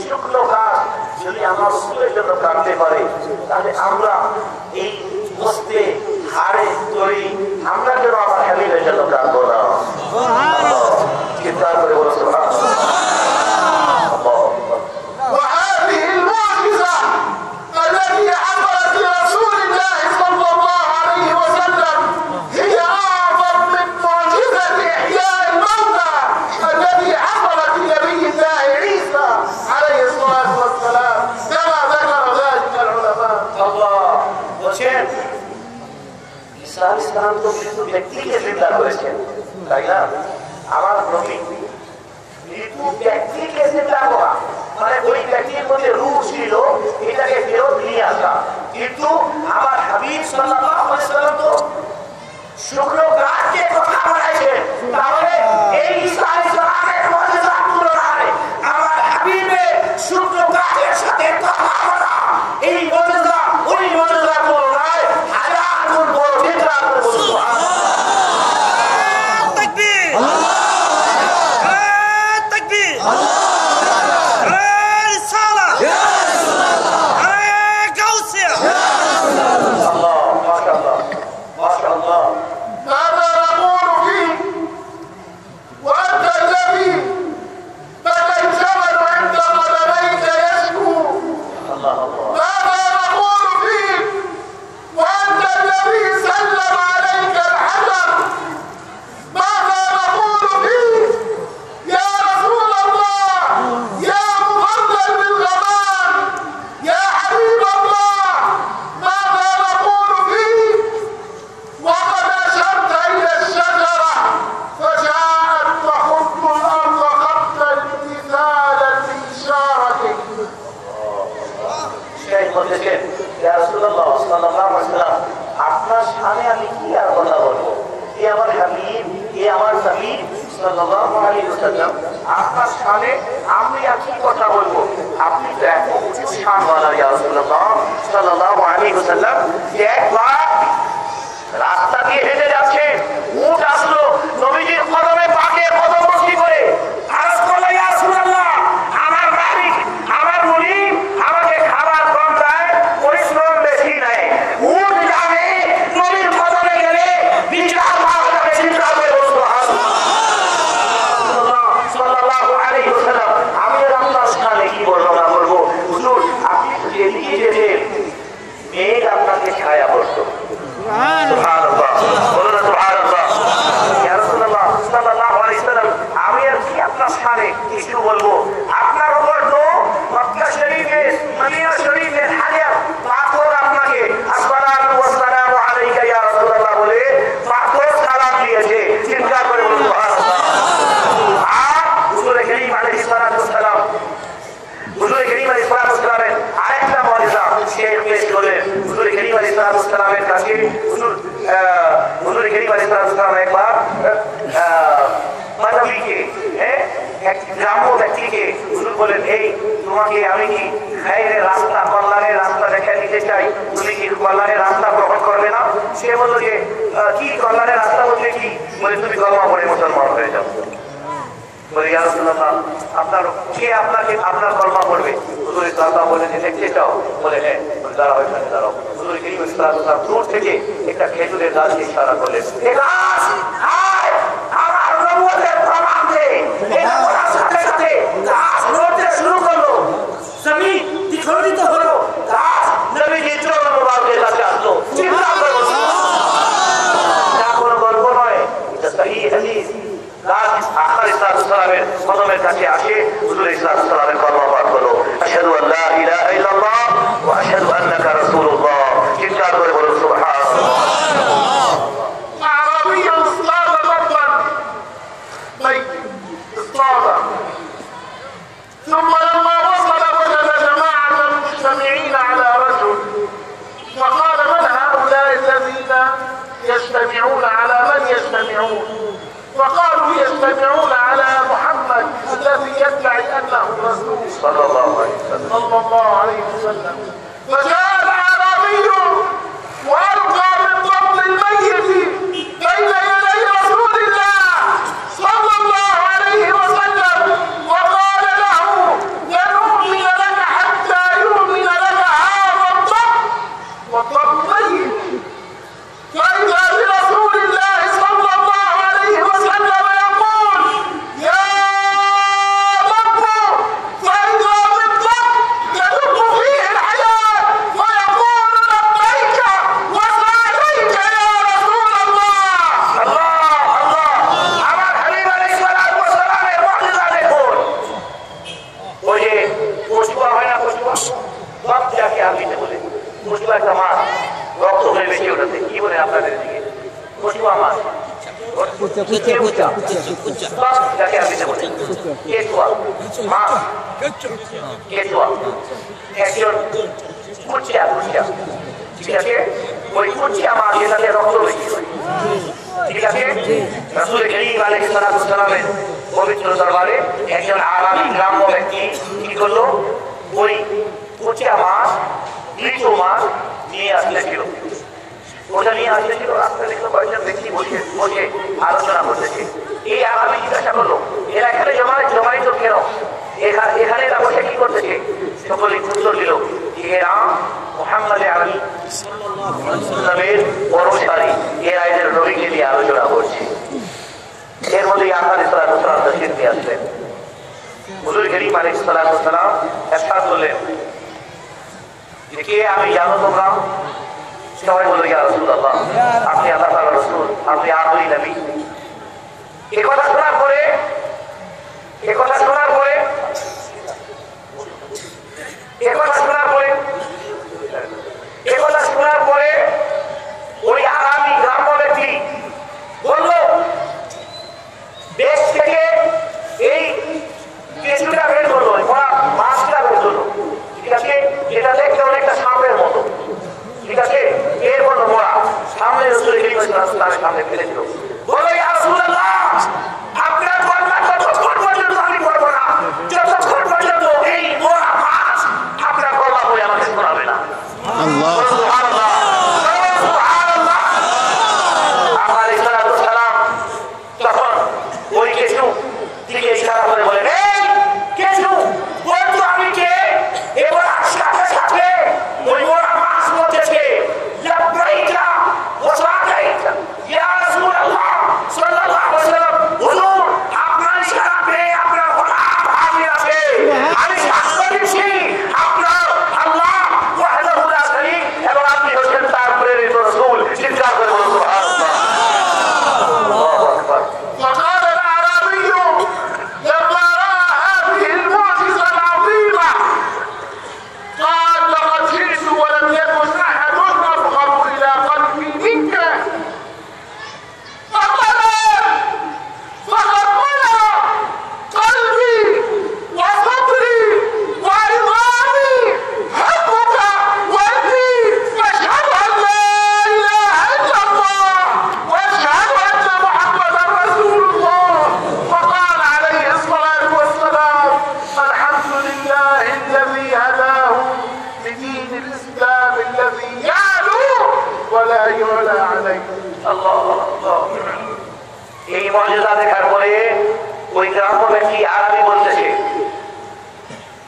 শুকনো ঘাস যদি আমার রসুলের জন্য কাটতে পারে, তাহলে আমরা এই বস্তে হাড়ে তৈরি আমরা কেন আমার হাবিবের জন্য কাটবো না? চিন্তা করে বলো সুবহানাল্লাহ। ইসলাম তো শুধু ব্যক্তিকে জিন্দা করেছেন, তাই না? আমার নবী মৃত্যু ব্যক্তিকে জিন্দা করা মানে ওই ব্যক্তির মধ্যে রূহ ছিল, এটাকে ফেরত নিয়ে আসা। কিন্তু আমার হাবিব সাল্লাল্লাহু আলাইহি ওয়াসাল্লাম তো শুকনো গাছকে কথা বলেছেন। তাহলে এই ঈসা আলাইহিস সালামের মুজিজার তুলনায় আমার হাবিবের শুকনো গাছের সাথে কথা বলা, এই মুজিজা ওই মুজিজার তুলনায় হাজার গুণ বড়। চিন্তা করে বলুন সুবহানাল্লাহ। তাকবীর, তাকবীর, রিসালাহ, গাউসিয়া, আল্লাহ, মাশাআল্লাহ, মাশাআল্লাহ। ماذا نقول فيك وأنت الذي بكى الجبل عند قدميك يشكو؟ ماذا نقول فيك وأنت الذي سلم عليك الحجر؟ ماذا نقول فيك يا رسول الله يا مظلل بالغمام يا حبيب الله؟ ماذا نقول فيك وقد أشرت إلى الشجرة فجاءت تخط الأرض خطا امتثالا لإشارتك؟ সেই বলতেছেন, ইয়া রাসূলুল্লাহ সাল্লাল্লাহু আলাইহি ওয়াসাল্লাম, আপনার সামনে আমি কি আর কথা বলবো? এ আমার হাবিব, এ আমার নবী সাল্লাল্লাহু আলাইহি ওয়াসাল্লাম, আপনার সামনে আমি আর কি কথা বলবো? আপনি তো এত উঁচু শানওয়ালা ইয়া রাসূলুল্লাহ সাল্লাল্লাহু আলাইহি ওয়াসাল্লাম, যে একবার রাস্তা দিয়ে হেঁটে যাচ্ছে, উট আসলো নবীজির কদমে পাকে কদমবস্তি করে আরজ করলো, ইয়া রাসূলুল্লাহ, আমার মালিক আমার মুনিব আমাকে খাবার কম দেয়, পরিশ্রম বেশি নেয়, উট যাবে নবীর কদমে গেলে বিচার পাওয়া যাবে। চিন্তা করে বলুন সুবহানাল্লাহ। সাল্লাল্লাহু আলাইহি ওয়াসাল্লাম, আমি আর আপনার সামনে কি বর্ণনা করবো? হুজুর, আপনি তো যেদিকে যেতেন মেঘ আপনাকে ছায়া করতো। সুবহানাল্লাহ, বলুন না সুবহানাল্লাহ। ইয়া রাসূলুল্লাহ সাল্লাল্লাহু আলাইহি ওয়াসাল্লাম, আমি আর কি আপনার সামনে কিছু বলবো? আপনার উপর তো মক্কা শরীফে মদিনা শরীফের হাজার পাথর আপনাকে আসসালাতু ওয়াসসালামু আলাইকা ইয়া রাসূলুল্লাহ বলে পাথর সালাম দিয়েছে। চিন্তা করে বলুন সুবহানাল্লাহ। আর হুজুর করিম আলাইহিস সালাতু ওয়াসসালাম, হুজুর করিম আলাইহিস সালাতু ওয়াসসালামের আরেকটা মুজিজা শেখ পেশ করলেন। হুজুর করিম আলাইহিস সালাতু ওয়াসসালামের কাছে হুজুর করিম আলাইহিস সালাতু ওয়াসসালাম একবার মানবীকে, এক গ্রাম্য ব্যক্তিকে হুজুর বলেন, এই তোমাকে আমি কি খায়রের রাস্তা, কল্যাণের রাস্তা দেখা দিতে চাই, তুমি কি কল্যাণের রাস্তা গ্রহণ করবে না? সে বলল যে কি কল্যাণের রাস্তা বলতে কি? বলে তুমি কলমা পড়ে মুসলমান হয়ে যাও। বলে ইয়া রাসূলুল্লাহ, আপনার কে আপনাকে আপনার কলমা পড়বে? হুজুর সাল্লাল্লাহু বলে যে দেখতে চাও? বলে হ্যাঁ। বলে দাঁড়াও, এখানে দাঁড়াও। হুজুর করিম সাল্লাল্লাহু আলাইহি ওয়াসাল্লাম দূর থেকে একটা খেজুরের গাছকে ইশারা করলেন, এ গাছ আয় আমার নবুয়তের প্রমাণ দে। এটা বলার সাথে সাথে গাছ নড়তে শুরু করলো, জমিন দ্বিখণ্ডিত হলো, গাছ নবীজির চরণ মোবারকের কাছে আসলো। চিন্তা করো, এটা কোনো গল্প নয়, এটা সহিহ হাদিস। গাছ আখর ইসলামের কদমের কাছে আসে, হুজুর ইসলামের কলমা পাঠ হলো, আশহাদু আল্লা ইলাহা ইল্লাল্লাহ ওয়া আশহাদু আন্নাকা রাসূলুল্লাহ। চিন্তা করে বলুন সুবহানাল্লাহ। أعرابي اصطاد بطا اصطاد، ثم لما وصل وجد جماعة مجتمعين على رجل، فقال من هؤلاء الذين يجتمعون؟ على من يجتمعون؟ فقالوا يجتمعون على محمد الذي يدعي انه رسول صلى الله عليه وسلم. فجاء الاعرابي والقى من ضمن الميت بين يدي رسول الله صلى الله عليه وسلم وقال له لنؤمن কচুয়া একটা মাছ, রক্ত হয়ে বেশি ওঠাতে কি বলে আপনাদের দিকে? কচুয়া মাছ, যাকে আপনি বলেন কেঁচুয়া মাছ, কেঁচুয়া একজন কুচিয়া, ঠিক আছে? ওই কুচিয়া মাছ যেটাতে রক্ত বেশি হয়, ঠিক আছে? রাসূল কারীম আলাইহিস সালামের পবিত্র দরবারে একজন আরামী গ্রাম্য ব্যক্তি কি করলো? ওই কুচিয়া মাছ, মৃত মাছ নিয়ে আসতেছিল। ওটা নিয়ে আসতেছিল, রাস্তায় দেখলো কয়েকজন ব্যক্তি বসে বসে আলোচনা করতেছে। এই আরামী জিজ্ঞাসা করলো, এরা এখানে জমাইত কেন? এখানে এরা বসে কি করতেছে? সকলে উত্তর দিল, এরা মুহাম্মদ আরবি সাল্লাল্লাহু অনুসারী, এরা এদের নবীকে নিয়ে আলোচনা করছে। এর মধ্যে আল্লাহ সাল্লাল্লাহু আলাইহি ওয়াসাল্লাম তশরীফ নিয়ে আসলেন। হুজুর কারীম আলাইহিস সালাতু ওয়াস সালাম ইরশাদ করলেন যে কে আমি জানো তোমরা? সবাই বলল ইয়া রাসূলুল্লাহ, আপনি আল্লাহ তাআলার রাসূল, আপনি আখিরি নবী। এই কথা শোনার পরে ওই আরামী গ্রাম্য ব্যক্তি বলল, দেশ থেকে এই কেঁচুটা বের করলো, মাছটা বের করলো, ঠিক আছে? এটা দেখতে অনেকটা সাপের মতো, ঠিক আছে? এর কোনো মোড়া সামনে রাসূল কারীম সাল্লাল্লাহু আলাইহি ওয়াসাল্লামের সামনে ফেলে দিল। বলল, ইয়া রাসূলুল্লাহ, আপনার বর্ণনা ততক্ষণ পর্যন্ত আমি করবো না যতক্ষণ পর্যন্ত এই মোড়া মাছ আপনার গলা বলে আমাকে শোনাবে না। আল্লাহ সুবহানাল্লাহ, সুবহানাল্লাহ। আলাইহিস সালাতু ওয়াস সালাম তখন ওই কেঁচু দিকে ইশারা করে বলেন, এই কেঁচু বলতো আমি কে? এবার সাথে সাথে ওই মোড়া মাছ বলতেছে, লাব্বাইকা ওয়া সাদাইকা ইয়া রাসূলুল্লাহ সাল্লাল্লাহু আলাইহি ওয়াসাল্লাম, হুজুর আপনার ইশারা পেয়ে আপনার গোলাম হাজির আছে। আমি সাক্ষ্য দিচ্ছি আপনার আল্লাহ ওয়াহদাহু লা শারীক এবং আপনি হচ্ছেন তার প্রেরিত রাসূল। চিৎকার করে বলুন সুবহানাল্লাহ। আল্লাহু আকবার। وقال الأعرابي لما رأى هذه المعجزة العظيمة قال لقد جئت ولم يكن أحد أفقر إلى قلبي منك، فقد ملأ قلبي وصدري وعظامي حبك وأني أشهد أن لا إله إلا الله وأشهد أن محمدا رسول الله. فقال عليه الصلاة والسلام الحمد لله الذي هداه لدين الإسلام الذي يعلو ولا يعلى عليه. এই মুজিজা দেখার পরে ওই গ্রাম্য ব্যক্তি আরামী বলতেছে,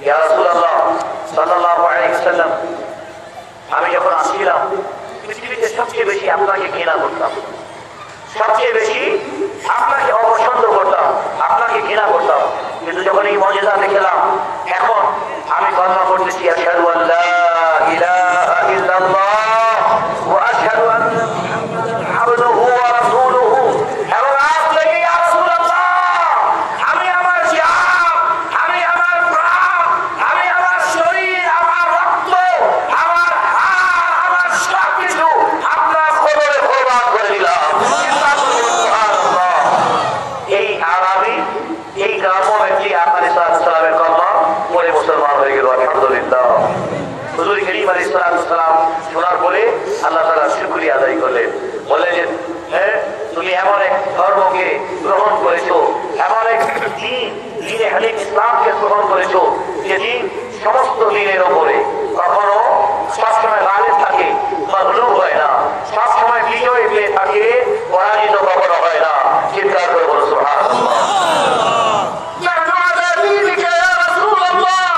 ইয়া রাসূলুল্লাহ সাল্লাল্লাহু আলাইহি ওয়াসাল্লাম, আমি যখন আসছিলাম পৃথিবীতে সবচেয়ে বেশি আপনাকে ঘৃণা করতাম, সবচেয়ে বেশি আপনাকে অপছন্দ করতাম, আপনাকে ঘৃণা করতাম। কিন্তু যখন এই মুজিজা দেখলাম, এখন আমি কলমা পড়তেছি, আশহাদু আল্লা ইলাহা ইল্লাল্লাহ ওয়া আশহাদু আন্না মুহাম্মাদান আবদুহু ওয়া রাসূলুহু। এবং আপনি ইয়া রাসূলুল্লাহ, আমি আমার জান, আমি আমার প্রাণ, আমি আমার শরীর, আমার রক্ত, আমার হাড়, আমার সবকিছু আপনার কদমে কুরবান করে দিলাম। সুবহানাল্লাহ। এই আরামী, এই গ্রাম্য ব্যক্তি আলাইহিস সালামের কলমা পড়ে মুসলমান হয়ে গেল, আলহামদুলিল্লাহ। হুজুর কারীম আলাইহিস সালাম শোনার পরে আল্লাহ তাআলা শুকরিয়া আদায় করলেন, বললেন যে হ্যাঁ, তুমি এমন এক ধর্মকে গ্রহণ করেছো, এমন এক দ্বীনে হানিফ ইসলামকে গ্রহণ করেছো যে দিন সমস্ত দিনের ওপরে কখনো সবসময় গালিব থাকে, মাগলুব হয় না, সবসময় বিজয় পেয়ে থাকে, পরাজিত কখনো হয় না। চিৎকার করে বলো সুবহানাল্লাহ। نحن على دينك يا رسول الله،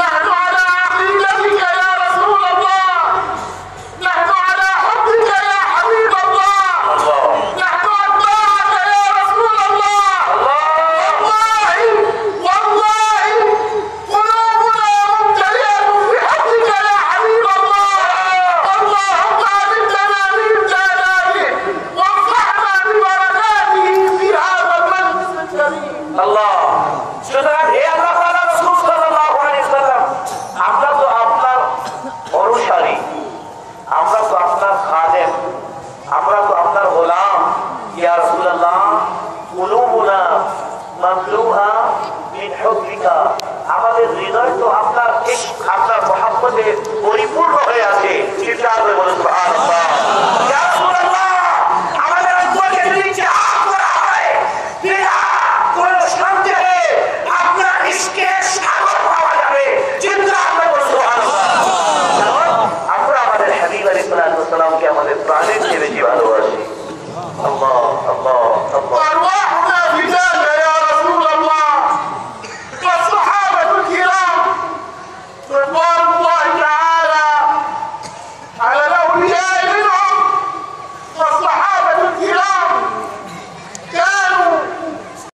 نحن على عقيدتك يا رسول الله، نحن على حبك يا حبيب الله، نحن أتباعك يا رسول الله. والله والله قلوبنا আমাদের হৃদয় তো আপনার আপনার মহব্বতে পরিপূর্ণ হয়ে আছে। চিৎকার করে বলুন সুবহানাল্লাহ। ইয়া রাসূলুল্লাহ, আমাদের অন্তরকে যদি চাপ করা হয়, কোন শান্তি আপনার ইশকের সাগর পাওয়া যাবে। চিৎকার করে বলুন সুবহানাল্লাহ। আমরা আমাদের হাবিব আলাইহিস সালাতু ওয়াস সালামকে আমাদের প্রাণের চেয়ে বেশি ভালোবাসি। আল্লাহ